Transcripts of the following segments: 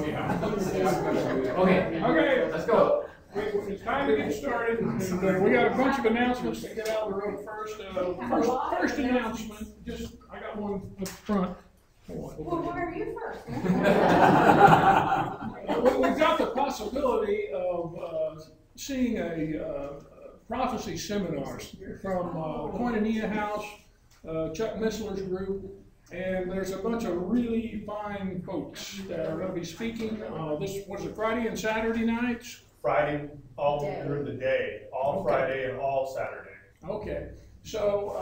Okay, let's go. It's time to get started, and we got a bunch of announcements to get out of the road first. First announcement, I got one up front. Well, why are you first? We've got the possibility of seeing a prophecy seminars from Koinonia House, Chuck Missler's group, and there's a bunch of really fine folks that are going to be speaking. This was it, Friday and Saturday nights? Friday, all during the day, all Friday and all Saturday. Okay, so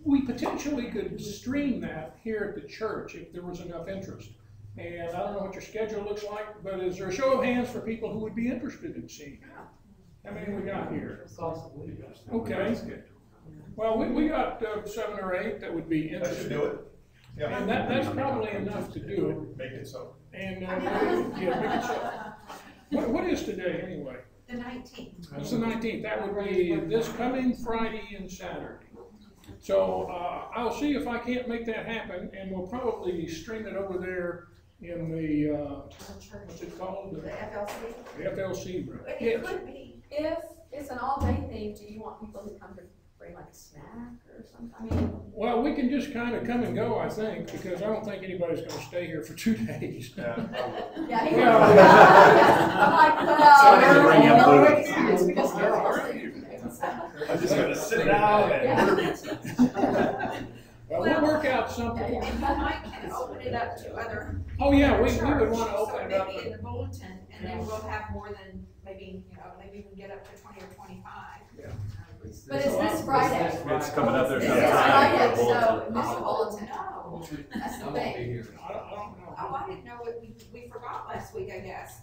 we potentially could stream that here at the church if there was enough interest. And I don't know what your schedule looks like, but is there a show of hands for people who would be interested in seeing it? How many we got here? Okay. Well, we got 7 or 8 that would be interested. That should do it. Yeah. And that's probably enough to do it. Make it so. And yeah, make it so. What is today anyway? The 19th. It's the 19th. That would be this coming Friday and Saturday. So I'll see if I can't make that happen, and we'll probably stream it over there in the what's it called? The FLC. The FLC room. It Yes. could be. If it's an all-day thing, do you want people who come to bring like a snack or something? I mean, Well, we can just kind of come and go, I think, because I don't think anybody's going to stay here for 2 days. Yeah, I'm like, Somebody well, bring up no, food. it's because Where they're are all you? I'm just gonna sit down and. Well, we'll work out something. And you might can open it up to other. Oh, yeah, we would church. want to open it up. So maybe in the bulletin, and then we'll have more than, maybe we can get up to 20 or 25. Yeah. But it's this Friday. It's coming up there. It's Yeah. this Friday, so Oh, this is bulletin. Oh, That's the I thing. don't know. I didn't know it, we forgot last week, I guess.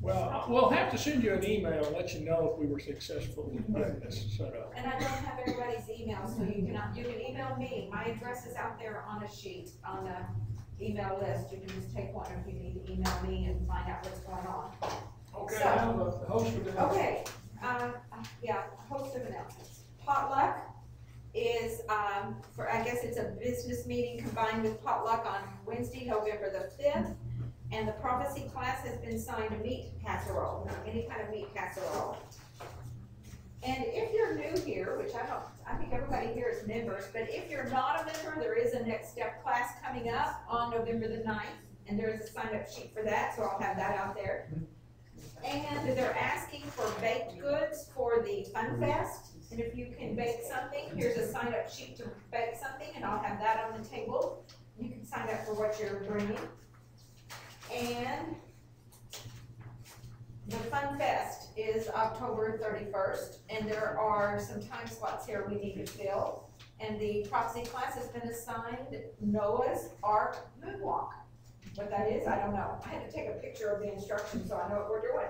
Well, we'll have to send you an email and let you know if we were successful in getting this set up. And I don't have everybody's email, so you can email me. My address is out there on a sheet, on the email list. You can just take one if you need to email me and find out what's going on. Okay, So- I have a host of them. Okay, yeah, a host of announcements. Potluck is, I guess it's a business meeting combined with potluck on Wednesday, November the 5th. And the prophecy class has been signed a meat casserole, any kind of meat casserole. And if you're new here, which I think everybody here is members, but if you're not a member, there is a next step class coming up on November the 9th. And there is a sign up sheet for that, so I'll have that out there. And they're asking for baked goods for the Fun Fest. And if you can bake something, here's a sign up sheet to bake something, and I'll have that on the table. You can sign up for what you're bringing. And the Fun Fest is October 31st, and there are some time slots here we need to fill. And the prophecy class has been assigned Noah's Ark Moonwalk. What that is, I don't know. I had to take a picture of the instructions so I know what we're doing.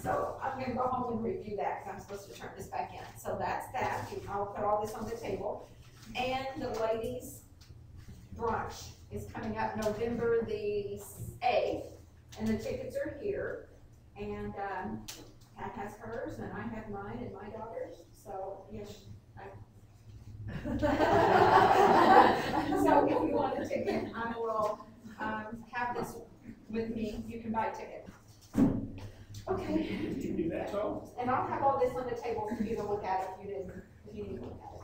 So I'm gonna go home and review that because I'm supposed to turn this back in. So that's that. I'll put all this on the table. And the ladies' brunch is coming up November the 8th, and the tickets are here. And Pat has hers, and I have mine and my daughter's. So yes, so if you want a ticket, I will have this with me. You can buy a ticket. Okay. You do that, so? And I'll have all this on the table for you to look at if you need to look at it.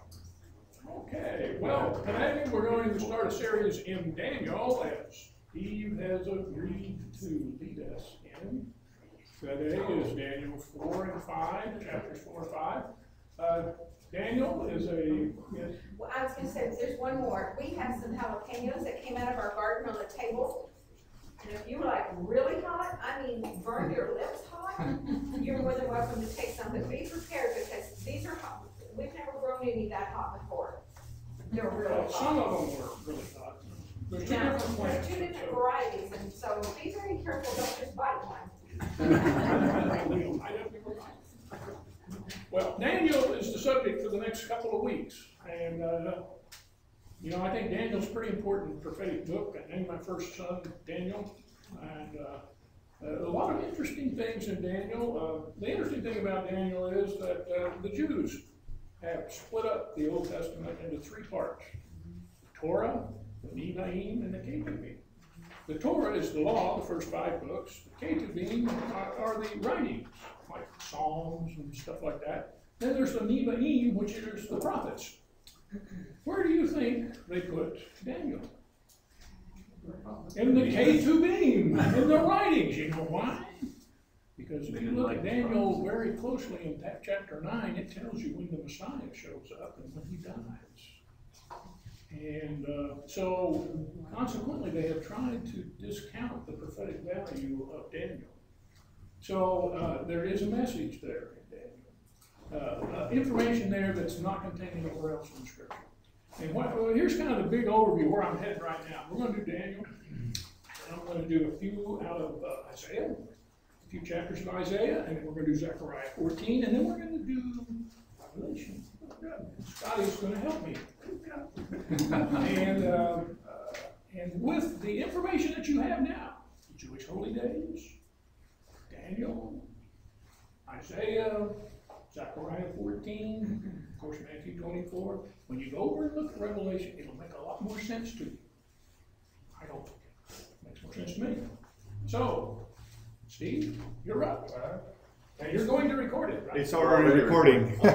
Okay, well, today we're going to start a series in Daniel, as Steve has agreed to lead us in. Today is Daniel 4 and 5, chapters 4 and 5. Daniel is yes. Well, I was gonna say, there's one more. We have some jalapenos that came out of our garden on the table. And if you like really hot, I mean, burn your lips hot, you're more than welcome to take some, but be prepared because these are hot. We've never grown any that hot before. They're really hot. Some of them were really hot. There's two Now, different plants. there's 2 different varieties, and so be very careful, don't just bite one. Well, Daniel is the subject for the next couple of weeks, and I think Daniel's a pretty important prophetic book. I named my first son Daniel, and a lot of interesting things in Daniel. The interesting thing about Daniel is that the Jews have split up the Old Testament into 3 parts: Torah, the Nevi'im, and the Ketuvim. The Torah is the law, the first 5 books. The Ketuvim are the writings, like Psalms and stuff like that. Then there's the Nevi'im, which is the prophets. Where do you think they put Daniel? In the Ketuvim, in the writings. You know why? Because if you look at Daniel very closely in that chapter 9, it tells you when the Messiah shows up and when he dies. And so, consequently, they have tried to discount the prophetic value of Daniel. So, there is a message there in Daniel. Information there that's not contained anywhere else in Scripture. And here's kind of the big overview where I'm headed right now. We're going to do Daniel, and I'm going to do a few out of Isaiah, a few chapters of Isaiah, and then we're going to do Zechariah 14, and then we're going to do Revelation. Scotty's going to help me. And with the information that you have now, the Jewish holy days, Daniel, Isaiah, Zechariah 14, of course Matthew 24, when you go over and look at Revelation, it'll make a lot more sense to you. I hope it makes more sense to me. So, Steve, you're up. And you're going to record it, right? It's already recording. Oh.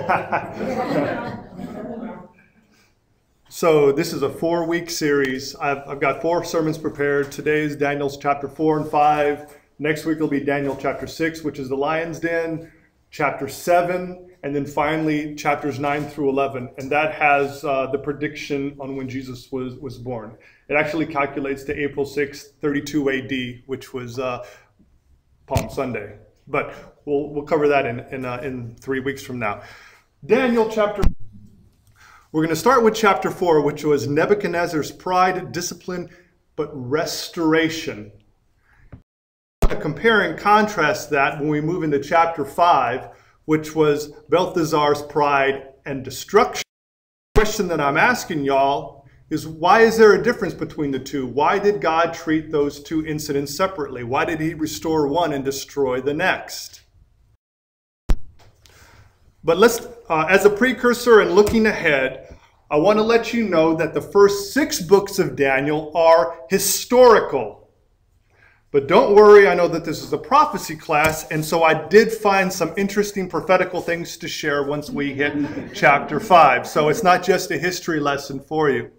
So this is a 4-week series. I've got 4 sermons prepared. Today is Daniel's chapter 4 and 5. Next week will be Daniel chapter 6, which is the lion's den, chapter 7, and then finally chapters 9 through 11. And that has the prediction on when Jesus was born. It actually calculates to April 6, 32 AD, which was Palm Sunday. But we'll cover that in 3 weeks from now. Daniel chapter. We're going to start with chapter 4, which was Nebuchadnezzar's pride, discipline, but restoration. Compare and contrast that when we move into chapter 5, which was Belteshazzar's pride and destruction. The question that I'm asking y'all is, why is there a difference between the two? Why did God treat those 2 incidents separately? Why did he restore one and destroy the next? But let's, as a precursor and looking ahead, I want to let you know that the first 6 books of Daniel are historical. But don't worry, I know that this is a prophecy class, and so I did find some interesting prophetical things to share once we hit chapter 5. So it's not just a history lesson for you.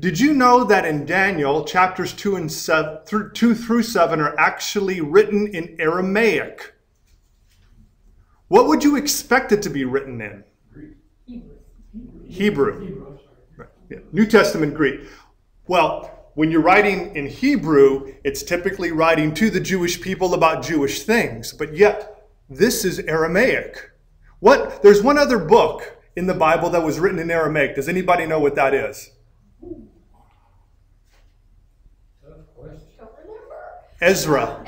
Did you know that in Daniel, chapters 2 through 7 are actually written in Aramaic? What would you expect it to be written in? Hebrew. Yeah. New Testament Greek. Well, when you're writing in Hebrew, it's typically writing to the Jewish people about Jewish things. But yet, this is Aramaic. There's one other book in the Bible that was written in Aramaic. Does anybody know what that is? Ezra.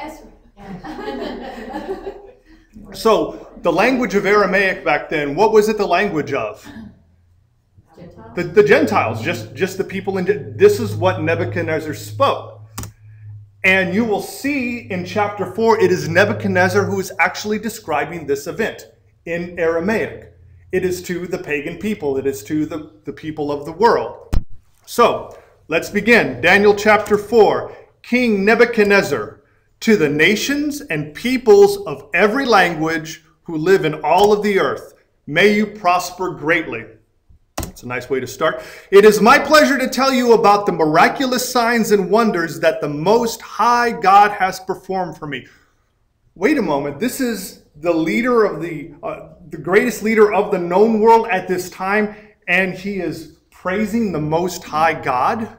So, the language of Aramaic back then, what was it the language of? The Gentiles, just the people. This is what Nebuchadnezzar spoke. And you will see in chapter 4, it is Nebuchadnezzar who is actually describing this event in Aramaic. It is to the pagan people. It is to the people of the world. So, let's begin. Daniel chapter 4. King Nebuchadnezzar, to the nations and peoples of every language who live in all of the earth, may you prosper greatly. It's a nice way to start. It is my pleasure to tell you about the miraculous signs and wonders that the Most High God has performed for me. Wait a moment. This is the leader of the greatest leader of the known world at this time, and he is praising the Most High God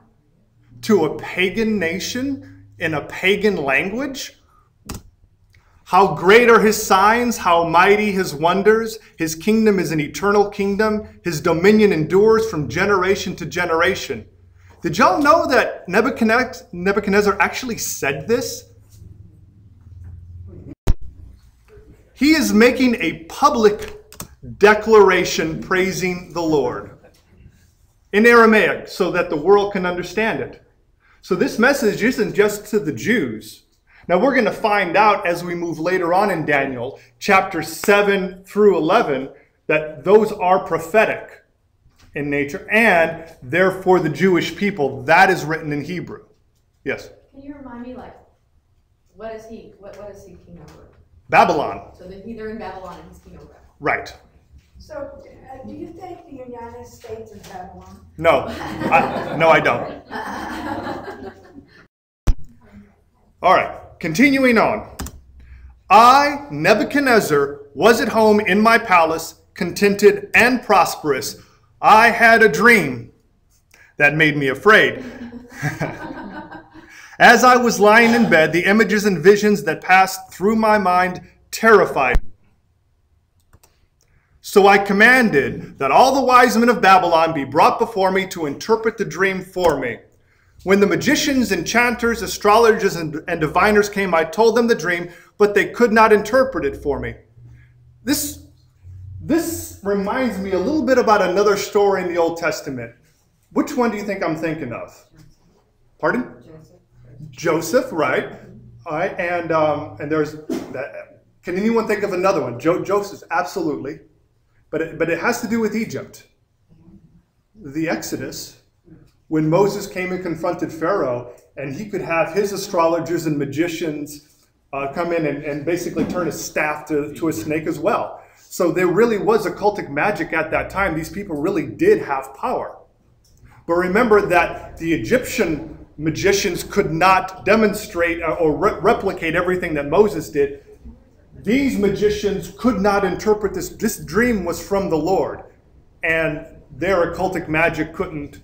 to a pagan nation in a pagan language. How great are his signs, how mighty his wonders. His kingdom is an eternal kingdom. His dominion endures from generation to generation. Did y'all know that Nebuchadnezzar actually said this? He is making a public declaration praising the Lord in Aramaic so that the world can understand it. So this message isn't just to the Jews. Now we're going to find out as we move later on in Daniel, chapter 7 through 11, that those are prophetic in nature and therefore the Jewish people. That is written in Hebrew. Yes. Can you remind me, like, what is he king over? Babylon. So they're in Babylon and he's king over Babylon. Right. So, do you think the United States is Babylon? No. No, I don't. All right. Continuing on. I, Nebuchadnezzar, was at home in my palace, contented and prosperous. I had a dream that made me afraid. As I was lying in bed, the images and visions that passed through my mind terrified me. So I commanded that all the wise men of Babylon be brought before me to interpret the dream for me. When the magicians, enchanters, astrologers, and diviners came, I told them the dream, but they could not interpret it for me. This reminds me a little bit about another story in the Old Testament. Which one do you think I'm thinking of? Pardon? Joseph, right? All right, and there's that. Can anyone think of another one? Joseph, absolutely, but it has to do with Egypt, the Exodus, when Moses came and confronted Pharaoh, and he could have his astrologers and magicians come in and basically turn a staff to a snake as well. So there really was occultic magic at that time. These people really did have power. But remember that the Egyptian magicians could not demonstrate or replicate everything that Moses did. These magicians could not interpret this. This dream was from the Lord, and their occultic magic couldn't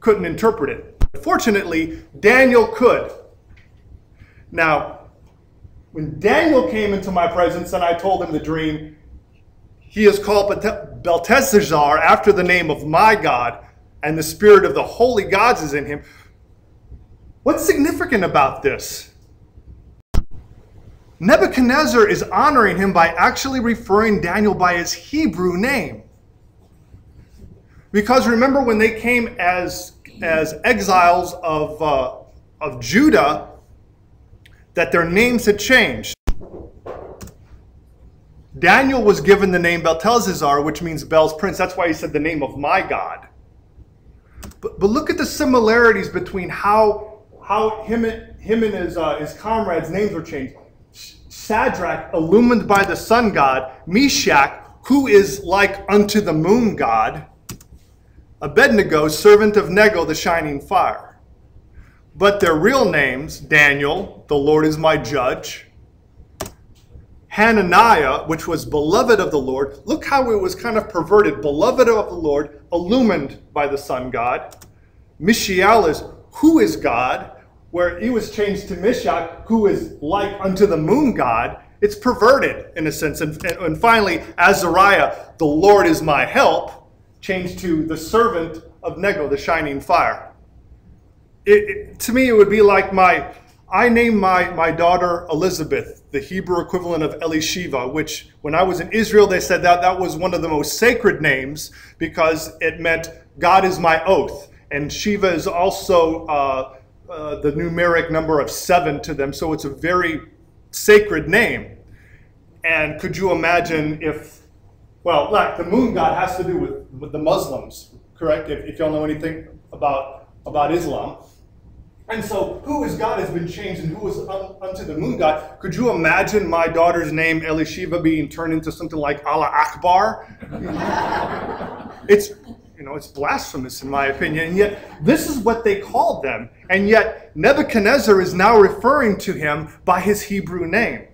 interpret it. Fortunately, Daniel could. Now, when Daniel came into my presence and I told him the dream, he is called Belteshazzar after the name of my God, and the spirit of the holy gods is in him. What's significant about this? Nebuchadnezzar is honoring him by actually referring Daniel by his Hebrew name. Because remember when they came as exiles of Judah, that their names had changed. Daniel was given the name Belteshazzar, which means Bel's prince. That's why he said the name of my God. But look at the similarities between how him and his comrades' names were changed. Shadrach, illumined by the sun god. Meshach, who is like unto the moon god. Abednego, servant of Nego, the shining fire. But their real names, Daniel, the Lord is my judge. Hananiah, which was beloved of the Lord. Look how it was kind of perverted. Beloved of the Lord, illumined by the sun god. Mishael is who is God, where he was changed to Meshach, who is like unto the moon god. It's perverted in a sense. And finally, Azariah, the Lord is my help, changed to the servant of Nego, the shining fire. To me, it would be like I named my daughter Elizabeth, the Hebrew equivalent of Elisheva, which when I was in Israel, they said that was one of the most sacred names because it meant God is my oath. And Shiva is also the numeric number of 7 to them, so it's a very sacred name. And could you imagine if, well, like the moon god has to do with the Muslims, correct? If y'all know anything about Islam. And so, who is God has been changed, and who is unto the moon god? Could you imagine my daughter's name, Elisheva, being turned into something like Allah Akbar? It's blasphemous in my opinion, and yet this is what they called them. And yet Nebuchadnezzar is now referring to him by his Hebrew name.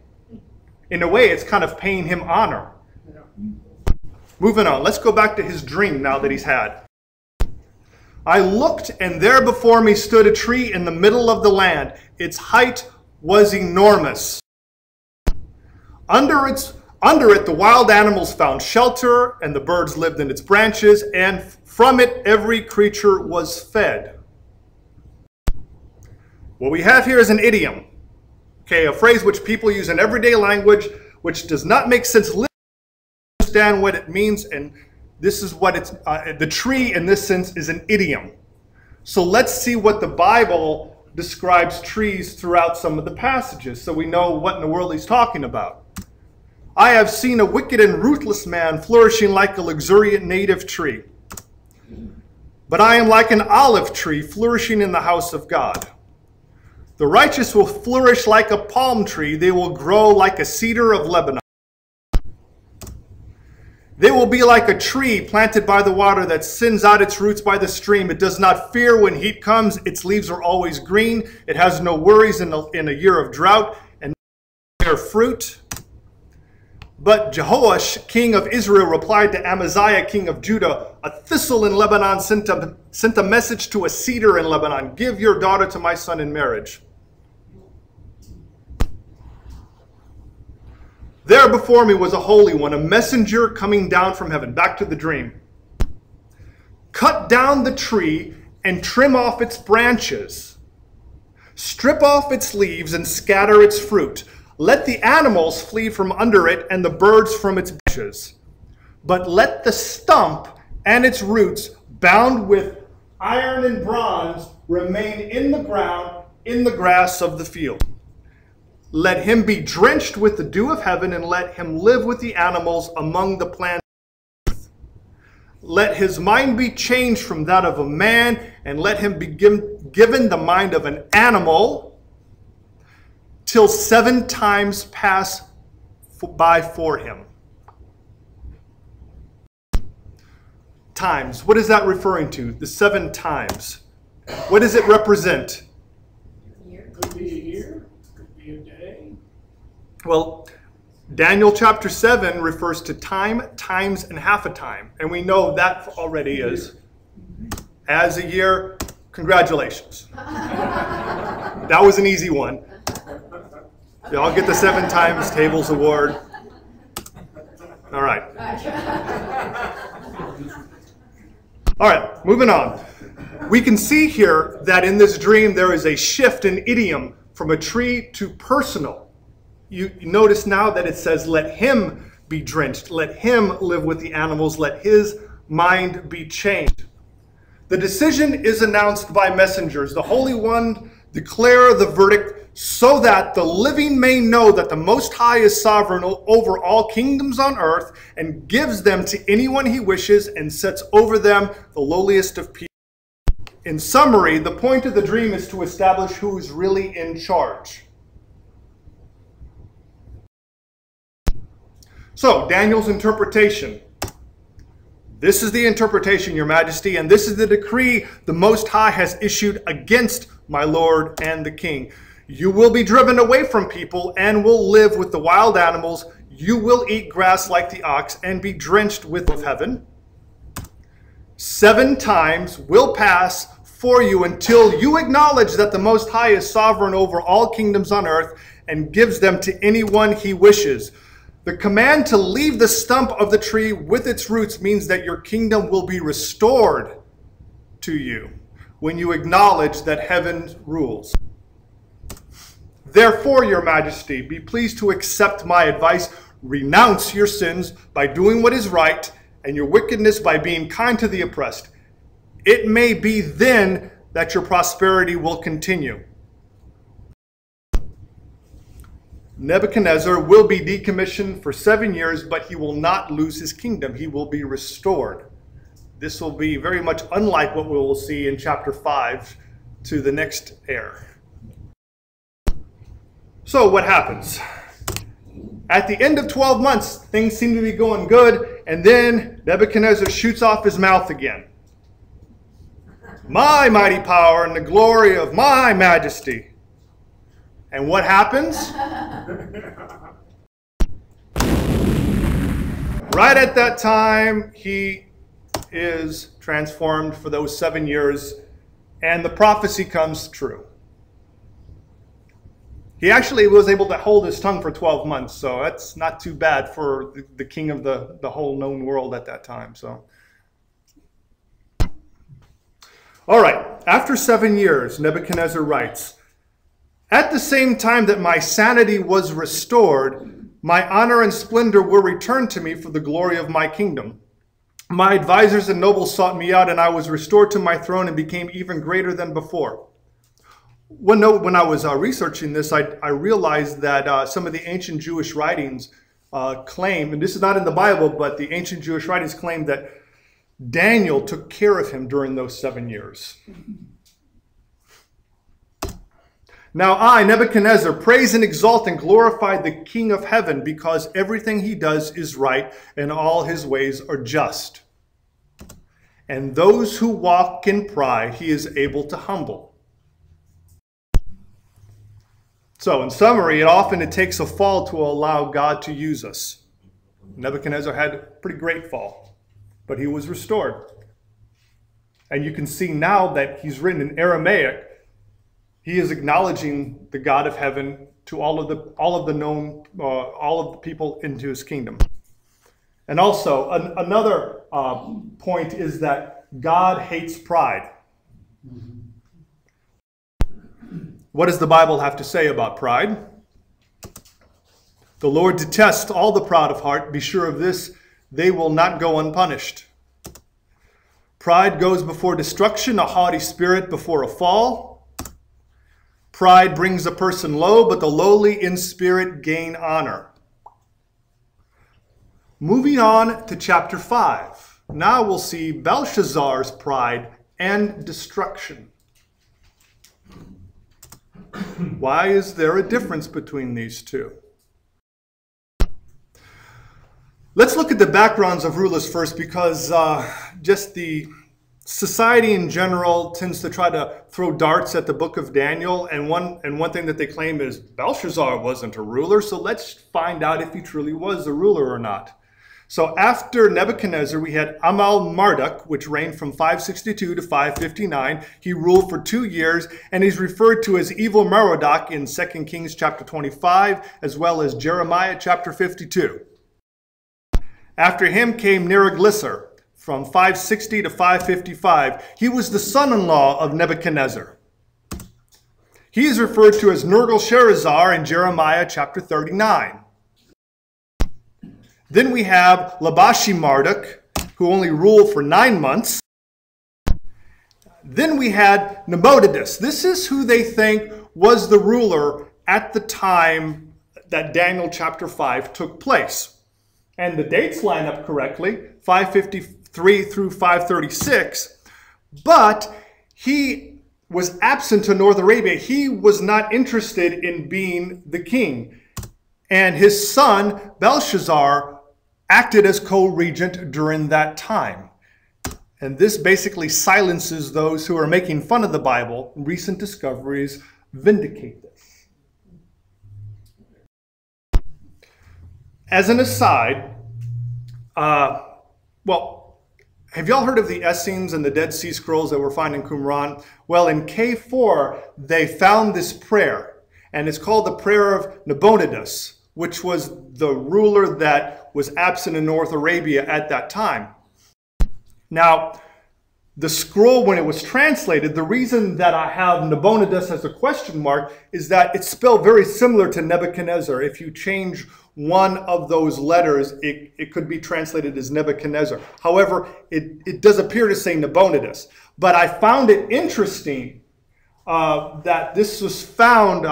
In a way, it's kind of paying him honor. Moving on, let's go back to his dream now that he's had. I looked, and there before me stood a tree in the middle of the land. Its height was enormous. Under it, the wild animals found shelter, and the birds lived in its branches, and from it every creature was fed. What we have here is an idiom, okay, a phrase which people use in everyday language, which does not make sense. Understand what it means, and this is what it's. The tree, in this sense, is an idiom. So let's see what the Bible describes trees throughout some of the passages, so we know what in the world he's talking about. I have seen a wicked and ruthless man flourishing like a luxuriant native tree. But I am like an olive tree flourishing in the house of God. The righteous will flourish like a palm tree. They will grow like a cedar of Lebanon. They will be like a tree planted by the water that sends out its roots by the stream. It does not fear when heat comes. Its leaves are always green. It has no worries in a year of drought and no year of fruit. But Jehoash, king of Israel, replied to Amaziah, king of Judah, a thistle in Lebanon sent a message to a cedar in Lebanon. Give your daughter to my son in marriage. There before me was a holy one, a messenger coming down from heaven. Back to the dream. Cut down the tree and trim off its branches. Strip off its leaves and scatter its fruit. Let the animals flee from under it and the birds from its branches. But let the stump and its roots, bound with iron and bronze, remain in the ground, in the grass of the field. Let him be drenched with the dew of heaven, and let him live with the animals among the plants. Let his mind be changed from that of a man, and let him be given the mind of an animal, till 7 times pass by for him. Times. What is that referring to? The 7 times. What does it represent? Could be a year, could be a day. Well, Daniel chapter 7 refers to time, times, and half a time. And we know that already is. As a year, congratulations. That was an easy one. Y'all get the 7 times tables award. All right. All right, moving on. We can see here that in this dream there is a shift in idiom from a tree to personal. You notice now that it says, let him be drenched, let him live with the animals, let his mind be changed. The decision is announced by messengers. The Holy One declare the verdict so that the living may know that the Most High is sovereign over all kingdoms on earth and gives them to anyone he wishes and sets over them the lowliest of people. In summary, the point of the dream is to establish who is really in charge. So, Daniel's interpretation. This is the interpretation, Your Majesty, and this is the decree the Most High has issued against my Lord and the King. You will be driven away from people and will live with the wild animals. You will eat grass like the ox and be drenched with heaven. 7 times will pass for you until you acknowledge that the Most High is sovereign over all kingdoms on earth and gives them to anyone he wishes. The command to leave the stump of the tree with its roots means that your kingdom will be restored to you when you acknowledge that heaven rules. Therefore, Your Majesty, be pleased to accept my advice. Renounce your sins by doing what is right and your wickedness by being kind to the oppressed. It may be then that your prosperity will continue. Nebuchadnezzar will be decommissioned for 7 years, but he will not lose his kingdom. He will be restored. This will be very much unlike what we will see in chapter 5 to the next heir. So what happens? At the end of 12 months, things seem to be going good, and then Nebuchadnezzar shoots off his mouth again. My mighty power and the glory of my majesty. And what happens? Right at that time, he is transformed for those 7 years, and the prophecy comes true. He actually was able to hold his tongue for 12 months, so that's not too bad for the king of the whole known world at that time. So, all right, after 7 years, Nebuchadnezzar writes, at the same time that my sanity was restored, my honor and splendor were returned to me for the glory of my kingdom. My advisors and nobles sought me out, and I was restored to my throne and became even greater than before. When I was researching this, I realized that some of the ancient Jewish writings claim, and this is not in the Bible, but the ancient Jewish writings claim that Daniel took care of him during those 7 years. Now I, Nebuchadnezzar, praise and exalt and glorify the King of heaven, because everything he does is right and all his ways are just. And those who walk in pride he is able to humble. So in summary, it takes a fall to allow God to use us. Nebuchadnezzar had a pretty great fall, but he was restored. And you can see now that he's written in Aramaic, he is acknowledging the God of heaven to all of the people into his kingdom. And also another point is that God hates pride. What does the Bible have to say about pride? The Lord detests all the proud of heart. Be sure of this, they will not go unpunished. Pride goes before destruction, a haughty spirit before a fall. Pride brings a person low, but the lowly in spirit gain honor. Moving on to chapter 5. Now we'll see Belshazzar's pride and destruction. Why is there a difference between these two? Let's look at the backgrounds of rulers first, because just the society in general tends to try to throw darts at the book of Daniel, and one thing that they claim is Belshazzar wasn't a ruler, so let's find out if he truly was a ruler or not. So after Nebuchadnezzar, we had Amal-Marduk, which reigned from 562 to 559. He ruled for 2 years, and he's referred to as Evil Merodach in 2 Kings chapter 25, as well as Jeremiah chapter 52. After him came Neriglissar from 560 to 555. He was the son-in-law of Nebuchadnezzar. He is referred to as Nergal-Sharezer in Jeremiah chapter 39. Then we have Labashi-Marduk, who only ruled for 9 months. Then we had Nabonidus. This is who they think was the ruler at the time that Daniel chapter 5 took place. And the dates line up correctly, 553 through 536. But he was absent to North Arabia. He was not interested in being the king. And his son, Belshazzar, acted as co-regent during that time. And this basically silences those who are making fun of the Bible. Recent discoveries vindicate this. As an aside, well, have y'all heard of the Essenes and the Dead Sea Scrolls that were found in Qumran? Well, in K4, they found this prayer, and it's called the Prayer of Nabonidus, which was the ruler that was absent in North Arabia at that time. Now, the scroll, when it was translated, the reason that I have Nabonidus as a question mark is that it's spelled very similar to Nebuchadnezzar. If you change one of those letters, it could be translated as Nebuchadnezzar. However, it does appear to say Nabonidus. But I found it interesting that this was found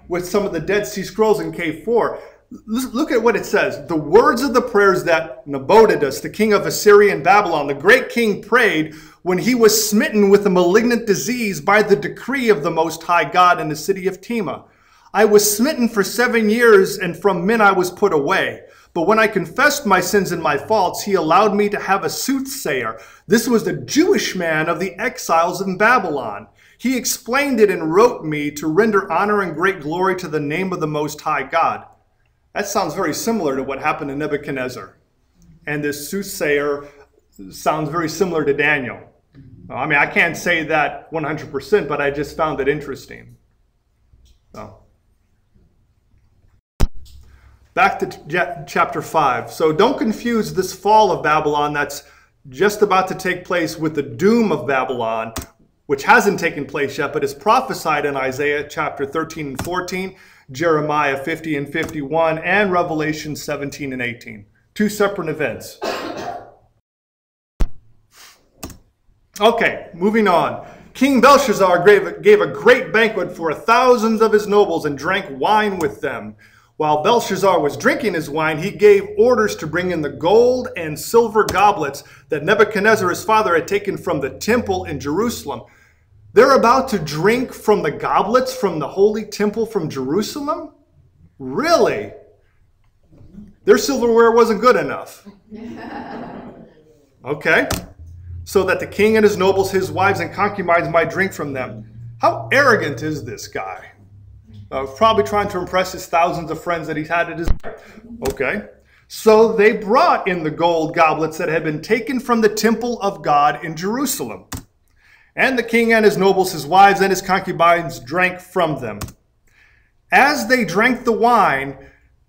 with some of the Dead Sea Scrolls in K4. Look at what it says. The words of the prayers that Nabonidus, the king of Assyria and Babylon, the great king, prayed when he was smitten with a malignant disease by the decree of the Most High God in the city of Tema. I was smitten for 7 years, and from men I was put away. But when I confessed my sins and my faults, he allowed me to have a soothsayer. This was the Jewish man of the exiles in Babylon. He explained it and wrote me to render honor and great glory to the name of the Most High God. That sounds very similar to what happened to Nebuchadnezzar. And this soothsayer sounds very similar to Daniel. I mean, I can't say that 100%, but I just found it interesting. So, back to chapter 5. So don't confuse this fall of Babylon that's just about to take place with the doom of Babylon, which hasn't taken place yet, but is prophesied in Isaiah chapter 13 and 14, Jeremiah 50 and 51, and Revelation 17 and 18. 2 separate events. Okay, moving on. King Belshazzar gave a great banquet for 1,000 of his nobles and drank wine with them. While Belshazzar was drinking his wine, he gave orders to bring in the gold and silver goblets that Nebuchadnezzar, his father, had taken from the temple in Jerusalem. They're about to drink from the goblets from the holy temple from Jerusalem? Really? Their silverware wasn't good enough. Okay. So that the king and his nobles, his wives and concubines might drink from them. How arrogant is this guy? Probably trying to impress his thousands of friends that he's had at his... Okay. So they brought in the gold goblets that had been taken from the temple of God in Jerusalem. And the king and his nobles, his wives and his concubines drank from them. As they drank the wine,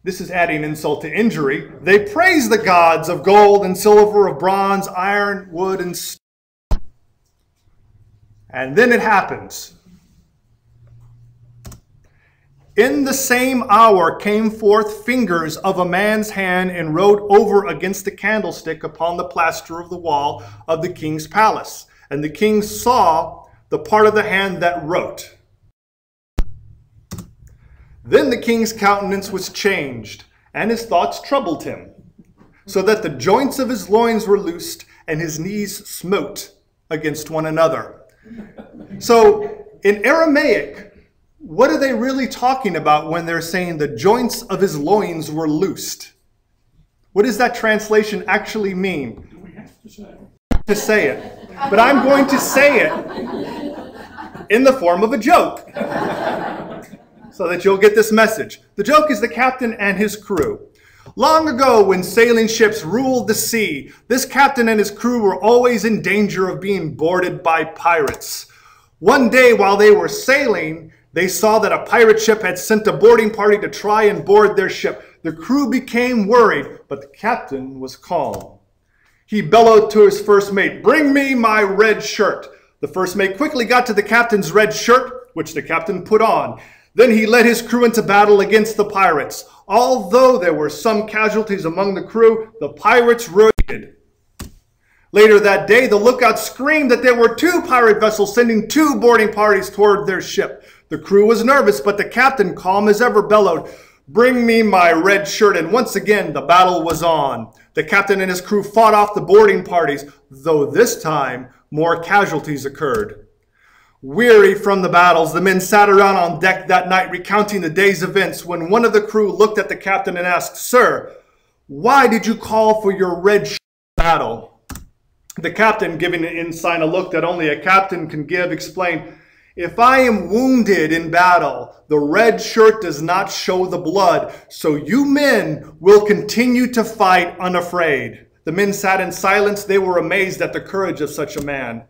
this is adding insult to injury, they praised the gods of gold and silver, of bronze, iron, wood, and stone. And then it happens. In the same hour came forth fingers of a man's hand and wrote over against the candlestick upon the plaster of the wall of the king's palace. And the king saw the part of the hand that wrote. Then the king's countenance was changed, and his thoughts troubled him, so that the joints of his loins were loosed, and his knees smote against one another. So in Aramaic, what are they really talking about when they're saying the joints of his loins were loosed? What does that translation actually mean? Do we have to say? To say it. But I'm going to say it in the form of a joke so that you'll get this message. The joke is the captain and his crew. Long ago, when sailing ships ruled the sea, this captain and his crew were always in danger of being boarded by pirates. One day while they were sailing, they saw that a pirate ship had sent a boarding party to try and board their ship. The crew became worried, but the captain was calm. He bellowed to his first mate, "Bring me my red shirt." The first mate quickly got to the captain's red shirt, which the captain put on. Then he led his crew into battle against the pirates. Although there were some casualties among the crew, the pirates raided. Later that day, the lookout screamed that there were 2 pirate vessels sending 2 boarding parties toward their ship. The crew was nervous, but the captain, calm as ever, bellowed, "Bring me my red shirt." And once again, the battle was on. The captain and his crew fought off the boarding parties, though this time more casualties occurred. Weary from the battles, the men sat around on deck that night recounting the day's events when one of the crew looked at the captain and asked, "Sir, why did you call for your red shirt battle?" The captain, giving an ensign a look that only a captain can give, explained, "If I am wounded in battle, the red shirt does not show the blood, so you men will continue to fight unafraid." The men sat in silence. They were amazed at the courage of such a man.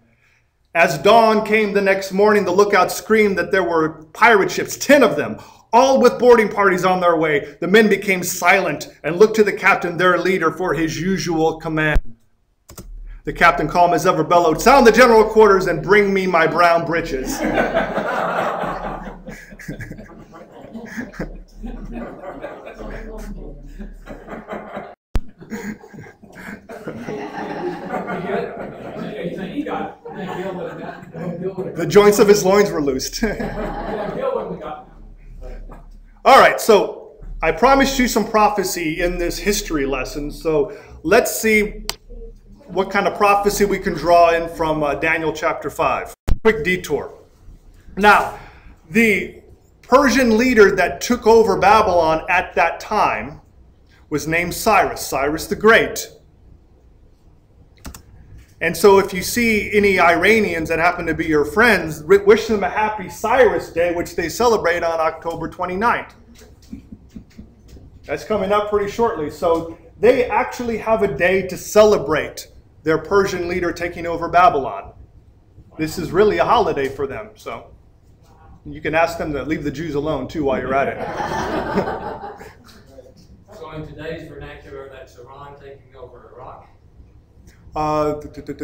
As dawn came the next morning, the lookout screamed that there were pirate ships, 10 of them, all with boarding parties on their way. The men became silent and looked to the captain, their leader, for his usual command. The captain, calm as ever, bellowed, "Sound the general quarters and bring me my brown breeches." The joints of his loins were loosed. All right, so I promised you some prophecy in this history lesson. So let's see what kind of prophecy we can draw in from Daniel chapter 5. Quick detour. Now, the Persian leader that took over Babylon at that time was named Cyrus, Cyrus the Great. And so if you see any Iranians that happen to be your friends, wish them a happy Cyrus Day, which they celebrate on October 29th. That's coming up pretty shortly. So they actually have a day to celebrate their Persian leader taking over Babylon. This is really a holiday for them. So you can ask them to leave the Jews alone too while you're at it. So in today's vernacular, that's Iran taking over Iraq?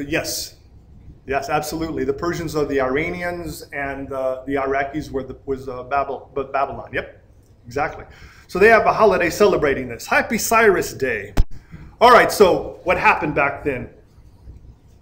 Yes. Yes, absolutely. The Persians are the Iranians, and the Iraqis was Babylon. Yep, exactly. So they have a holiday celebrating this. Happy Cyrus Day. All right, so what happened back then?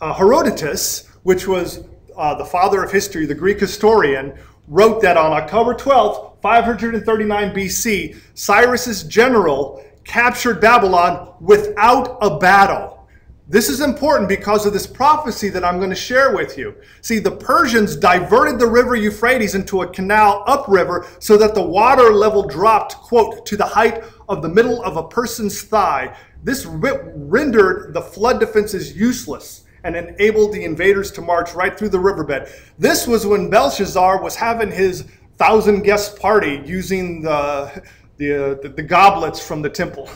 Herodotus, which was the father of history, the Greek historian, wrote that on October 12th, 539 BC, Cyrus's general captured Babylon without a battle. This is important because of this prophecy that I'm going to share with you. See, the Persians diverted the river Euphrates into a canal upriver so that the water level dropped, quote, to the height of the middle of a person's thigh. This rendered the flood defenses useless and enabled the invaders to march right through the riverbed. This was when Belshazzar was having his 1,000-guest party using the goblets from the temple.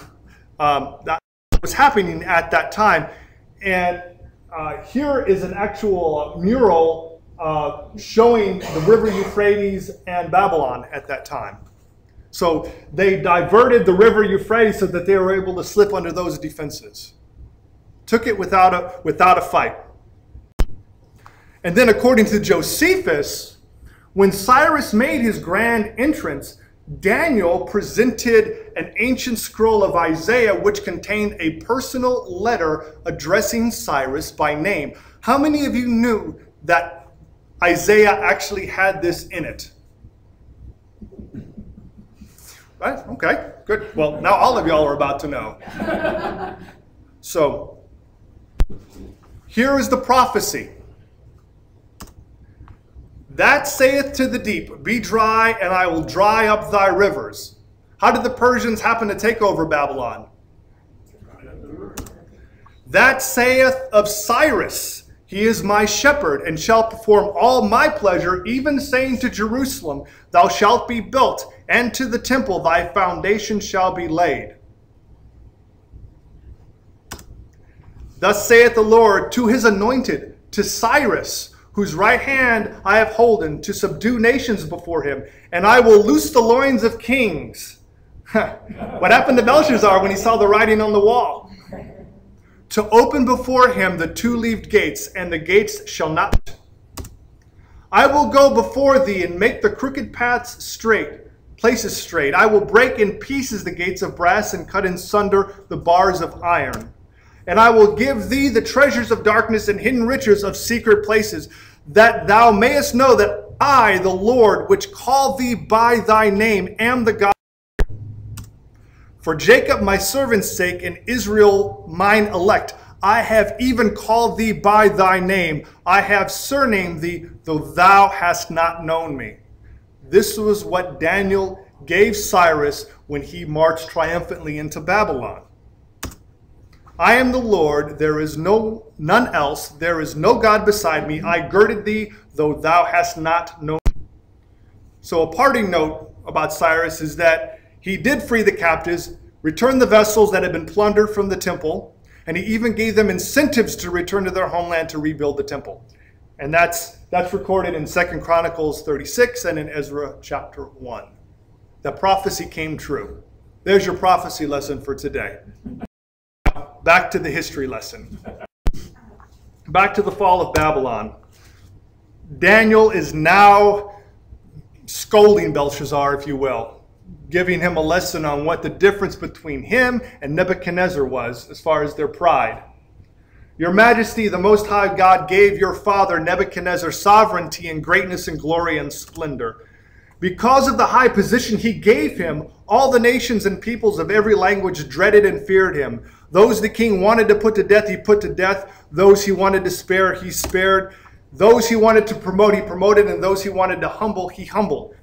That was happening at that time. And here is an actual mural showing the river Euphrates and Babylon at that time. So they diverted the river Euphrates so that they were able to slip under those defenses. Took it without a fight. And then according to Josephus, when Cyrus made his grand entrance, Daniel presented an ancient scroll of Isaiah which contained a personal letter addressing Cyrus by name. How many of you knew that Isaiah actually had this in it? Right? Okay, good. Well, now all of y'all are about to know. So, here is the prophecy. That saith to the deep, be dry, and I will dry up thy rivers. How did the Persians happen to take over Babylon? That saith of Cyrus, he is my shepherd, and shall perform all my pleasure, even saying to Jerusalem, thou shalt be built, and to the temple thy foundation shall be laid. Thus saith the Lord to his anointed, to Cyrus, whose right hand I have holden, to subdue nations before him, and I will loose the loins of kings. What happened to Belshazzar when he saw the writing on the wall? To open before him the two-leaved gates, and the gates shall not. I will go before thee and make the crooked paths straight, places straight. I will break in pieces the gates of brass and cut in sunder the bars of iron. And I will give thee the treasures of darkness and hidden riches of secret places, that thou mayest know that I, the Lord, which call thee by thy name, am the God. For Jacob my servant's sake, and Israel mine elect, I have even called thee by thy name. I have surnamed thee, though thou hast not known me. This was what Daniel gave Cyrus when he marched triumphantly into Babylon. I am the Lord, there is none else, there is no God beside me. I girded thee, though thou hast not known me. So a parting note about Cyrus is that he did free the captives, returned the vessels that had been plundered from the temple, and he even gave them incentives to return to their homeland to rebuild the temple. And that's recorded in 2 Chronicles 36 and in Ezra chapter 1. The prophecy came true. There's your prophecy lesson for today. Back to the history lesson. Back to the fall of Babylon. Daniel is now scolding Belshazzar, if you will, giving him a lesson on what the difference between him and Nebuchadnezzar was as far as their pride. Your Majesty, the Most High God gave your father Nebuchadnezzar sovereignty and greatness and glory and splendor. Because of the high position he gave him, all the nations and peoples of every language dreaded and feared him. Those the king wanted to put to death, he put to death. Those he wanted to spare, he spared. Those he wanted to promote, he promoted. And those he wanted to humble, he humbled.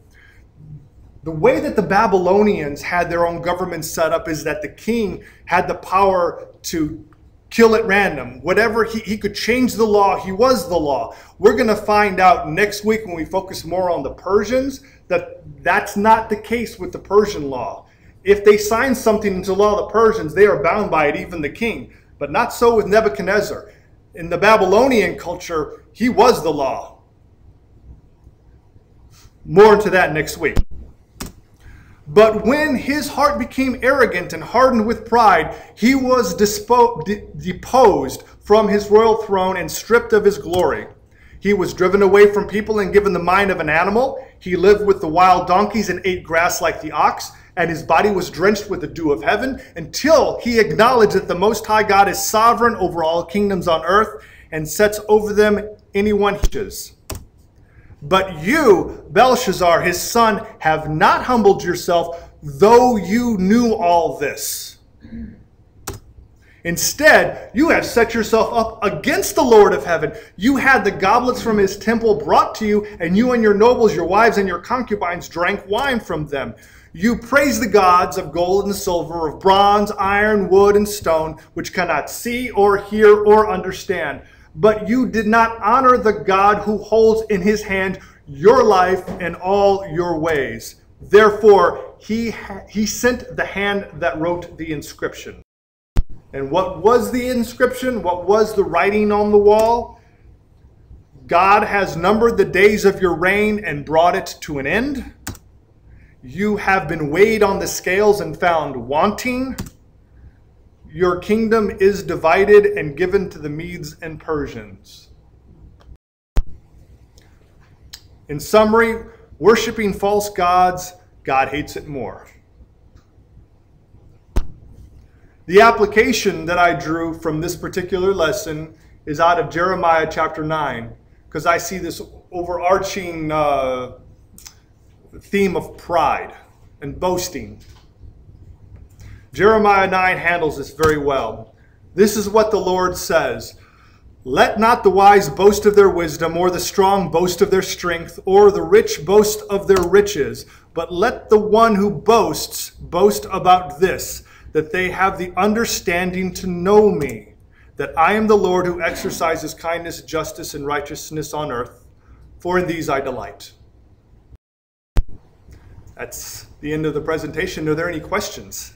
The way that the Babylonians had their own government set up is that the king had the power to kill at random. Whatever, he could change the law. He was the law. We're going to find out next week when we focus more on the Persians that that's not the case with the Persian law. If they sign something into law, the Persians, they are bound by it, even the king. But not so with Nebuchadnezzar. In the Babylonian culture, he was the law. More into that next week. But when his heart became arrogant and hardened with pride, he was deposed from his royal throne and stripped of his glory. He was driven away from people and given the mind of an animal. He lived with the wild donkeys and ate grass like the ox, and his body was drenched with the dew of heaven, until he acknowledged that the Most High God is sovereign over all kingdoms on earth and sets over them anyone he wishes. But you, Belshazzar, his son, have not humbled yourself, though you knew all this. Instead, you have set yourself up against the Lord of heaven. You had the goblets from his temple brought to you, and you and your nobles, your wives, and your concubines drank wine from them. You praise the gods of gold and silver, of bronze, iron, wood, and stone, which cannot see or hear or understand. But you did not honor the God who holds in his hand your life and all your ways. Therefore, he sent the hand that wrote the inscription. And what was the inscription? What was the writing on the wall? God has numbered the days of your reign and brought it to an end. You have been weighed on the scales and found wanting. Your kingdom is divided and given to the Medes and Persians. In summary, worshiping false gods, God hates it more. The application that I drew from this particular lesson is out of Jeremiah chapter 9, because I see this overarching theme of pride and boasting. Jeremiah 9 handles this very well. This is what the Lord says: "Let not the wise boast of their wisdom, or the strong boast of their strength, or the rich boast of their riches, but let the one who boasts boast about this, that they have the understanding to know me, that I am the Lord who exercises kindness, justice, and righteousness on earth, for in these I delight." That's the end of the presentation. Are there any questions?